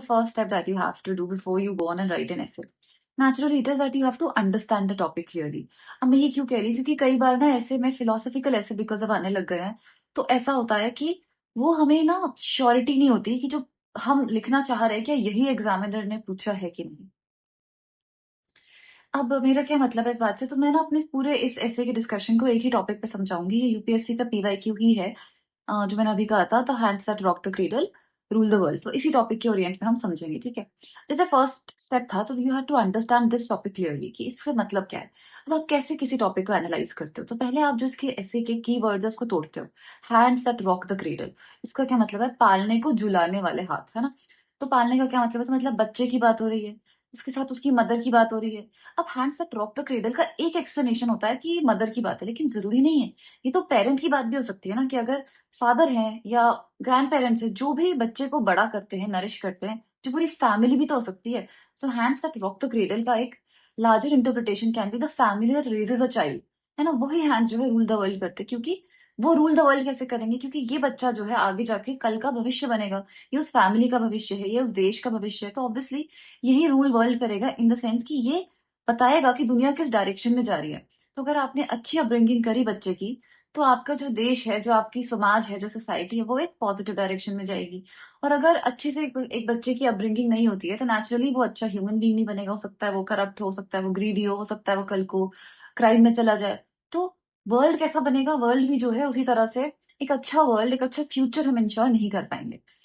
the first step that you have to do before you go on and write an essay? Naturally, it is that you have to understand the topic clearly. अब मैं ये क्यों कह रही हूँ, क्योंकि कई बार ना ऐसे में फिलोसॉफिकल ऐसे बिकॉज अब आने लग गए हैं, तो ऐसा होता है कि वो हमें ना श्योरिटी नहीं होती कि जो हम लिखना चाह रहे हैं क्या यही एग्जामिनर ने पूछा है कि नहीं। अब मेरा क्या मतलब है इस बात से, तो मैं ना अपने पूरे इस ऐसे के डिस्कशन को एक ही टॉपिक पे समझाऊंगी। ये यूपीएससी का पीवाईक्यू ही है, जो मैंने अभी कहा था, the hands that rock the cradle rule the world. तो इसी टॉपिक के ओरिएंट में हम समझेंगे, ठीक है। जैसे फर्स्ट स्टेप था, तो you have to understand this topic clearly कि इससे मतलब क्या है। अब आप कैसे किसी टॉपिक को एनालाइज करते हो, तो पहले आप जो इसके ऐसे के की वर्ड है उसको तोड़ते हो। Hands that rock the cradle, इसका क्या मतलब है? पालने को झुलाने वाले हाथ, है ना। तो पालने का क्या मतलब है? तो मतलब बच्चे की बात हो रही है, उसके साथ उसकी मदर की बात हो रही है। अब hands that rock the cradle का एक एक्सप्लेनेशन होता है कि मदर की बात है, लेकिन जरूरी नहीं है। ये तो पेरेंट की बात भी हो सकती है ना, कि अगर फादर है या ग्रैंड पेरेंट्स है, जो भी बच्चे को बड़ा करते हैं, नरिश करते हैं, जो पूरी फैमिली भी तो हो सकती है। So hands that rock the cradle का एक larger interpretation can be the family that raises a child, है ना। वही हैंड्स जो है रूल द वर्ल्ड करते हैं, क्योंकि वो रूल द वर्ल्ड कैसे करेंगे? क्योंकि ये बच्चा जो है आगे जाके कल का भविष्य बनेगा, ये उस फैमिली का भविष्य है, ये उस देश का भविष्य है। तो ऑब्वियसली यही रूल वर्ल्ड करेगा, इन द सेंस कि ये बताएगा कि दुनिया किस डायरेक्शन में जा रही है। तो अगर आपने अच्छी अपब्रिंगिंग करी बच्चे की, तो आपका जो देश है, जो आपकी समाज है, जो सोसाइटी है, वो एक पॉजिटिव डायरेक्शन में जाएगी। और अगर अच्छे से एक बच्चे की अपब्रिंगिंग नहीं होती है, तो नेचुरली वो अच्छा ह्यूमन बीइंग नहीं बनेगा। हो सकता है वो करप्ट हो सकता है, वो ग्रीडी हो सकता है वो कल को क्राइम में चला जाए। तो वर्ल्ड कैसा बनेगा? वर्ल्ड भी जो है उसी तरह से एक अच्छा वर्ल्ड, एक अच्छा फ्यूचर हम इंश्योर नहीं कर पाएंगे।